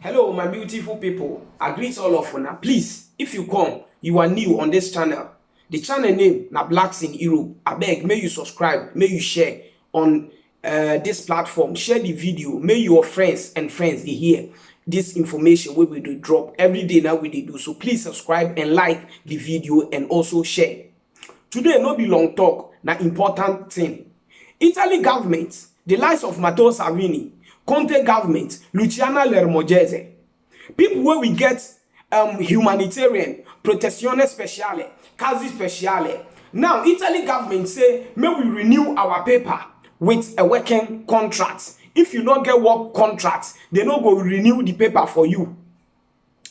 Hello, my beautiful people. I greet all of you now. Please, if you come, you are new on this channel. The channel name na Blacks in Europe. I beg, may you subscribe, may you share on this platform. Share the video. May your friends they hear this information where we do drop every day now we do. So please subscribe and like the video and also share. Today no be long talk, na important thing. Italy government, the likes of Matteo Salvini, Conte government, Luciana Lermogese, people where we get humanitarian, protezione speciale, casi speciale. Now, Italy government say, may we renew our paper with a working contract. If you don't get work contracts, they don't go renew the paper for you.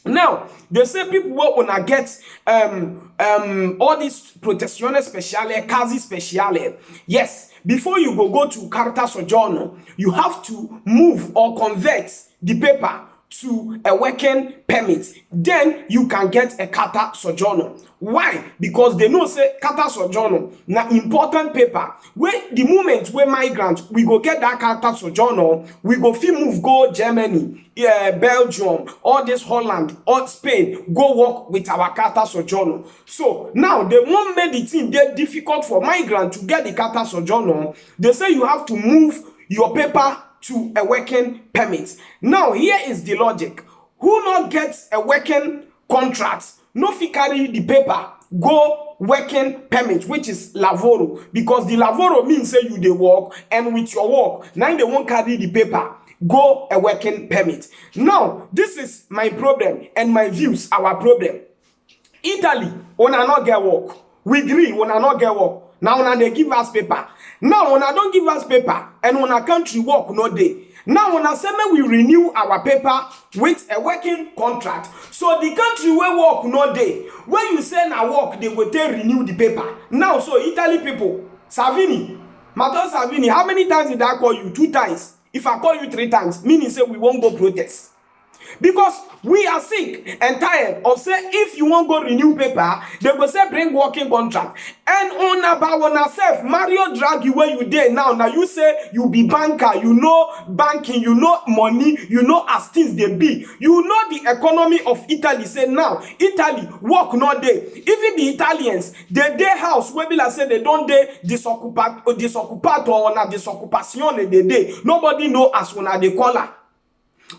Now, they say people will wanna get all this protezione speciale, casi speciale. Yes, before you go to carta soggiorno, you have to move or convert the paper to a working permit. Then you can get a carta soggiorno. Why? Because they know say carta soggiorno na important paper. Where the moment we migrant, we go get that carta soggiorno, we go move go Germany, Belgium, all this Holland, or Spain, go work with our carta soggiorno. So now they won't make the thing difficult for migrant to get the carta soggiorno. They say you have to move your paper to a working permit. Now here is the logic. Who not gets a working contract, no fit carry the paper go working permit, which is lavoro, because the lavoro means say you dey work, and with your work now they won't carry the paper go a working permit. Now this is my problem and my views, our problem. Italy una not get work, we agree una not get work. Now una they give us paper. Now una don't give us paper and una country work no day. Now una say we renew our paper with a working contract. So the country where work no day, when you say na work, they will take renew the paper. Now so Italy people, Salvini, Matteo Salvini, how many times did I call you? 2 times. If I call you 3 times, meaning say we won't go protest. Because we are sick and tired of say if you won't go renew paper, they will say bring working contract. And on self, Mario Draghi where you there now you say you be banker, you know banking, you know money, you know as things they be. You know the economy of Italy. Say now, Italy work no day. Even the Italians, their house where be like say they don't day disoccupato or na disoccupazione they day. Nobody know as una they call her.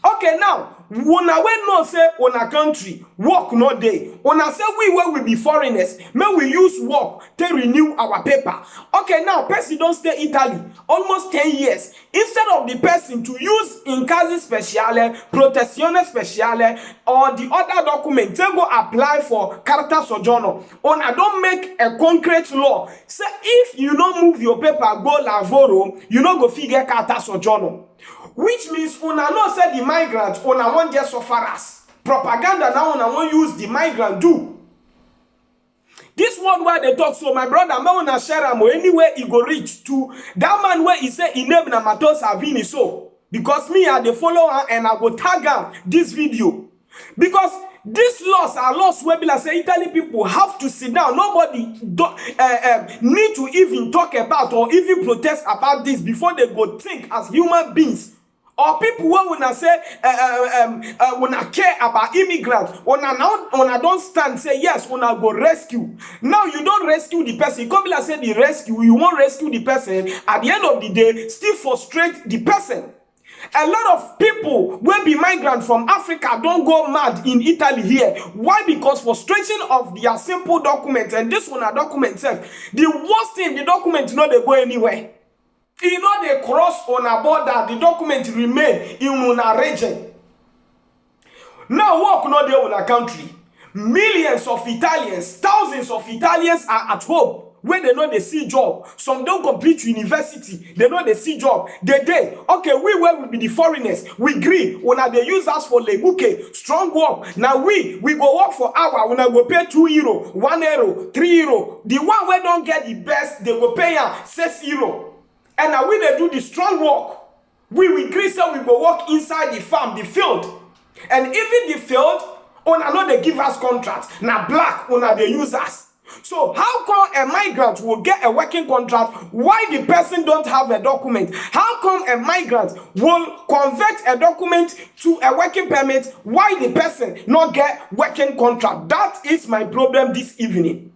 Okay, now, una we no say on a country work no day. Una say we will be foreigners. May we use work to renew our paper. Okay, now person don't stay Italy almost 10 years. Instead of the person to use in casi speciale, protezione speciale, or the other document, they go apply for carta soggiorno. Una don't make a concrete law. Say if you don't move your paper go lavoro, you don't go figure carta soggiorno. Which means una no say the migrant una won't just suffer us. Propaganda now una won't use the migrant do. This one where they talk so my brother me una share am anywhere he go reach to that man where he say he name na Matteo Salvini so. Because me I dey follow her and I go tag am this video. Because these laws are laws where be like say Italy people have to sit down. Nobody need to even talk about or even protest about this before they go think as human beings. Or people who wanna say wanna care about immigrants, wanna don't stand say yes, wanna go rescue. Now you don't rescue the person. You come like say the rescue, you won't rescue the person. At the end of the day, still frustrate the person. A lot of people will be migrants from Africa don't go mad in Italy here. Why? Because frustration of their simple documents, and this one a document self. The worst thing, the document know they go anywhere. You know they cross on a border, the document remain in una region. Now work not there on a country. Millions of Italians, thousands of Italians are at home. When they know they see job, some don't complete university, they know they see job. Okay, we will be the foreigners. We agree. When they use us for lebuke, strong work. Now we go work for hour. When I go pay €2, €1, €3. The one where don't get the best, they go pay €6. And now we they do the strong work. We agree, so we go work inside the farm, the field. And even the field, una know they give us contracts. Now black, una they use us. So how come a migrant will get a working contract while the person don't have a document? How come a migrant will convert a document to a working permit while the person not get working contract? That is my problem this evening.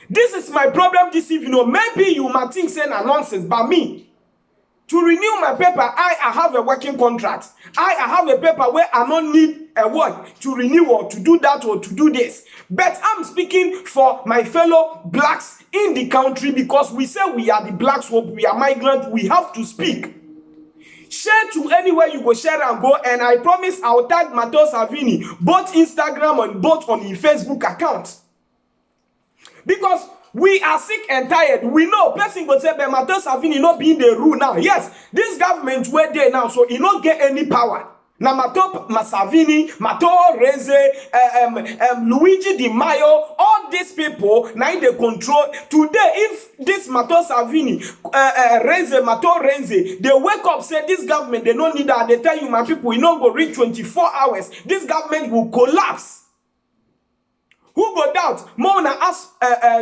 This is my problem this evening. Maybe you might think saying a nonsense, but me, to renew my paper, I have a working contract. I have a paper where I don't need a work to renew or to do that or to do this. But I'm speaking for my fellow blacks in the country, because we say we are the blacks, we are migrants, we have to speak. Share to anywhere you go, share and go, and I promise I'll tag Matteo Salvini, both Instagram and both on his Facebook account. Because we are sick and tired. We know person go say, but Matteo Salvini not being the rule now. Yes, this government where they now, so he not get any power. Now Matteo Salvini, Matteo Renzi, Luigi Di Maio, all these people now they control. Today, if this Matteo Salvini, Matteo Renzi, they wake up say this government they don't need that. They tell you, my people, we not go reach 24 hours. This government will collapse. Who go doubt? More na ask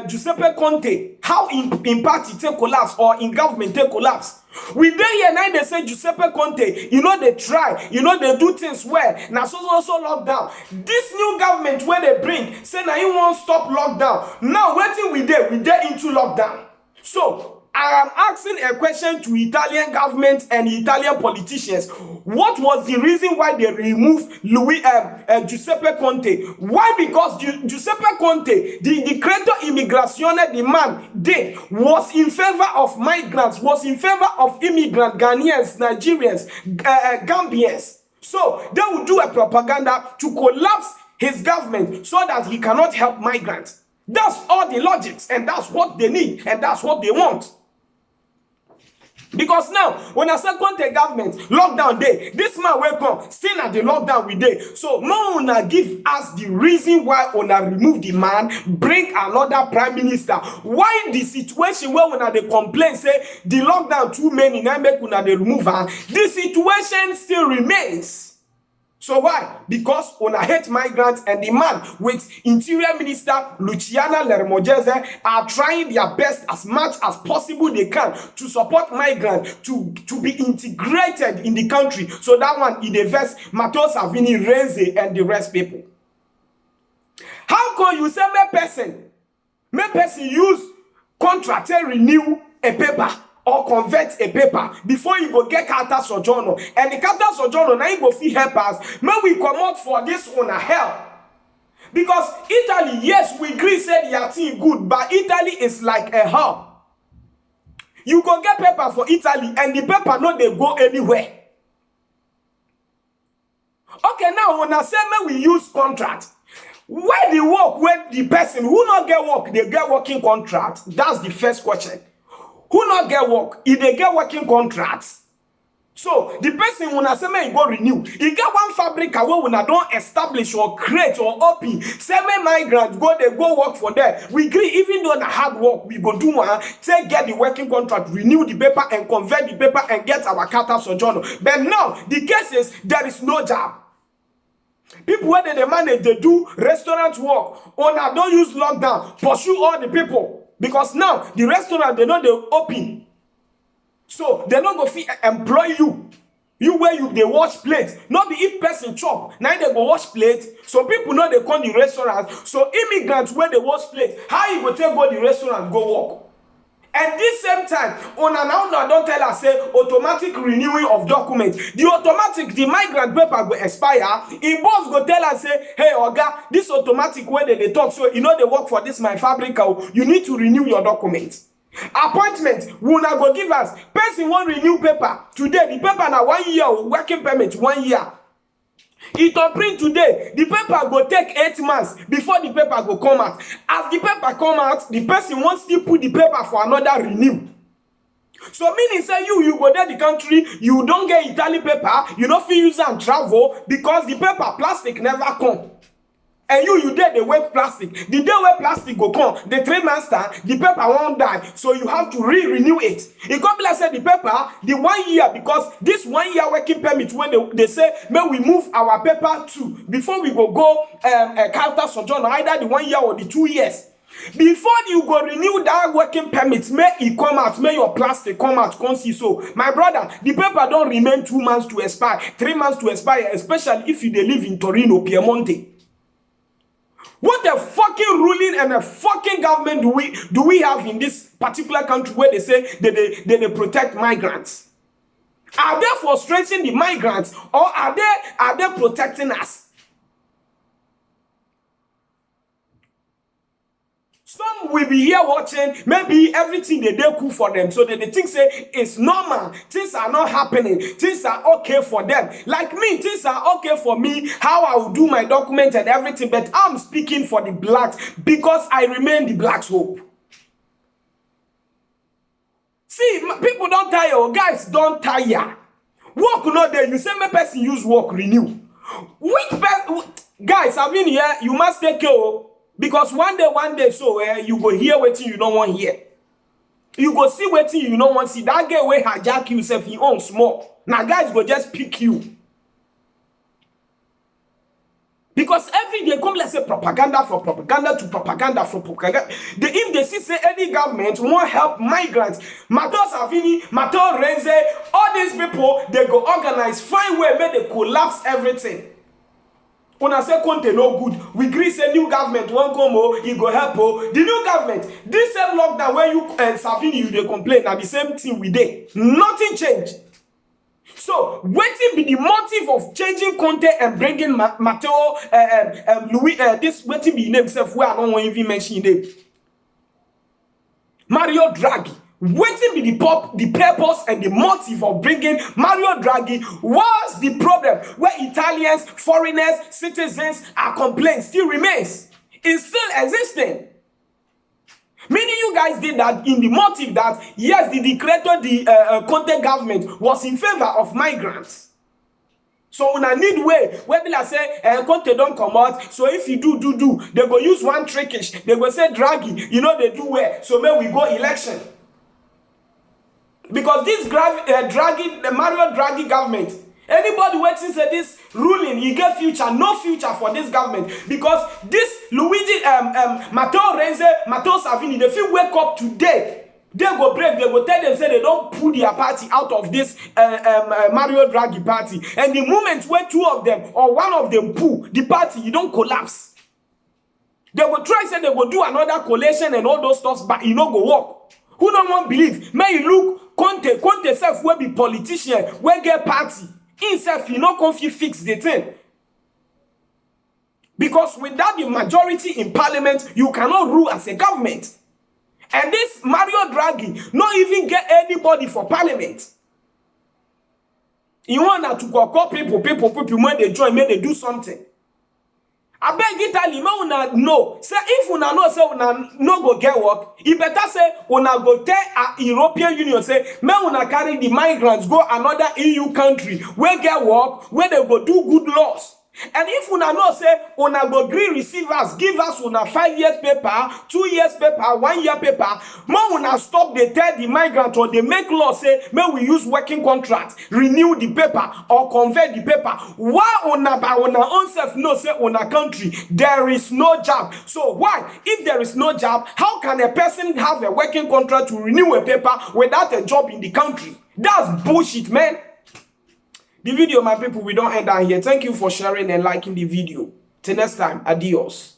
Giuseppe Conte how in party take collapse or in government take collapse. We there here now they say Giuseppe Conte, you know they try, you know they do things well. Now so lockdown. This new government where they bring say now you won't stop lockdown. Now waiting we there into lockdown. So I am asking a question to Italian government and Italian politicians. What was the reason why they removed Giuseppe Conte? Why? Because Giuseppe Conte, the creator immigrazione, the man did, was in favor of migrants, was in favor of immigrant Ghanaians, Nigerians, Gambians. So they would do a propaganda to collapse his government so that he cannot help migrants. That's all the logics, and that's what they need, and that's what they want. Because now, when I say Conte government, lockdown day, this man will come, still at the lockdown we day. So, no one give us the reason why una remove the man, bring another prime minister. Why the situation where una they complain, say, the lockdown too many, now make una they remove her, the situation still remains. So why? Because una hate migrants, and the man with Interior Minister Luciana Lermogese are trying their best as much as possible they can to support migrants to be integrated in the country. So that one in the verse Matteo Salvini, Renzi, and the rest people. How can you say me person use contract and renew a paper or convert a paper before you go get carta sojourner, and the carta sojourner now you go fee help us? May we come out for this one a help. Because Italy, yes, we agree said your thing good, but Italy is like a hub. You go get paper for Italy and the paper no they go anywhere. Okay, now when I say may we use contract, where the work, where the person who not get work, they get working contract. That's the first question. Who not get work? If they get working contracts. So the person when I say may go renew, he get one fabric where when I don't establish or create or open, say may migrants go they go work for them. We agree even though the hard work we go do one, say get the working contract, renew the paper and convert the paper and get our carta sojourner. But now the case is there is no job. People where they manage, they do restaurant work. Or now don't use lockdown, pursue all the people. Because now the restaurant they know they open. So they not go fit employ you. You where you they wash plates. Not be if person chop. Now they go wash plates. So people know they come the restaurant. So immigrants where they wash plates. How you go take go the restaurant go work? At this same time, on an now don't tell us say automatic renewing of documents. The migrant paper will expire. In boss go tell us say, hey Oga, this automatic when they talk, so you know they work for this my fabric, you need to renew your documents. Appointment will not go give us. Person won't renew paper. Today the paper now 1 year, working permit 1 year. It will print today. The paper go take 8 months before the paper go come out. As the paper come out, the person wants to put the paper for another renew. So meaning say you go there the country, you don't get Italian paper, you don't feel use and travel because the paper plastic never come. And you there they wait plastic. The day where plastic go come, the 3 months time, the paper won't die. So you have to renew it. It can't be like say the paper, the 1 year, because this 1 year working permit, when they say, may we move our paper to, before we go counter sojourn, either the 1 year or the 2 years. Before you go renew that working permit, may it come out, may your plastic come out, come see. So, my brother, the paper don't remain 2 months to expire, 3 months to expire, especially if you live in Torino, Piemonte. What a fucking ruling and a fucking government do we have in this particular country where they say they protect migrants? Are they frustrating the migrants, or are they protecting us? Some will be here watching, maybe everything they do cool for them, so that they think say it's normal, things are not happening, things are okay for them. Like me, things are okay for me, how I will do my document and everything, but I'm speaking for the blacks because I remain the blacks' hope. See, people don't tire, guys don't tire. Work not there, you say my person use work renew. Guys, I've been here, you must take care. Because one day, so you go hear what you don't want hear. You go see what you don't want see. That guy will hijack you yourself, he owns small. Now guys go just pick you. Because every day come, let's say propaganda from propaganda to propaganda from propaganda. If they see say any government won't help migrants, Mato Savini, Mato Renze, all these people, they go organize, find way, make they collapse everything. When I say Conte no good, we agree say new government won't come, he go help. The new government, this same lockdown where you and Savini you they complain, now the same thing we did. Nothing changed. So, waiting be the motive of changing Conte and bringing Matteo, Louis, this waiting be name himself where I don't want to even mention name. Mario Draghi. Waiting be the purpose and the motive of bringing Mario Draghi was the problem where Italians, foreigners, citizens are complaining still remains. It's still existing. Meaning you guys did that in the motive that yes, the creator, the Conte government was in favor of migrants. So when I need way, where people say Conte don't come out. So if you do, they go use one trickish. They go say Draghi, you know they do well. So may we go election. Because this Draghi, the Mario Draghi government, anybody waiting say this ruling, you get future, no future for this government. Because this Luigi, Matteo Renzi, Matteo Salvini, they feel wake up today. They go break, they go tell them say they don't pull their party out of this Mario Draghi party. And the moment where two of them or one of them pull the party, you don't collapse. They will try say they will do another coalition and all those stuff, but you no go work. Who don't want believe? May you look Conte self will be politician, will get party. Himself, you know, confuse fix the thing. Because without the majority in parliament, you cannot rule as a government. And this Mario Draghi not even get anybody for parliament. You want to call people when they join, may they do something. I beg Italy, may una know. Say if una know, say una no go get work. It better say una go tell a European Union say may una carry the migrants go another EU country where get work, where they go do good laws. And if una know say una go green receivers, give us una 5 years paper, 2 years paper, 1 year paper, may una stop they tell the migrant or they make law say may we use working contract, renew the paper or convert the paper. Why una by una own self know say una country there is no job? So why? If there is no job, how can a person have a working contract to renew a paper without a job in the country? That's bullshit, man. The video, my people, we don't end down here. Thank you for sharing and liking the video. Till next time, adios.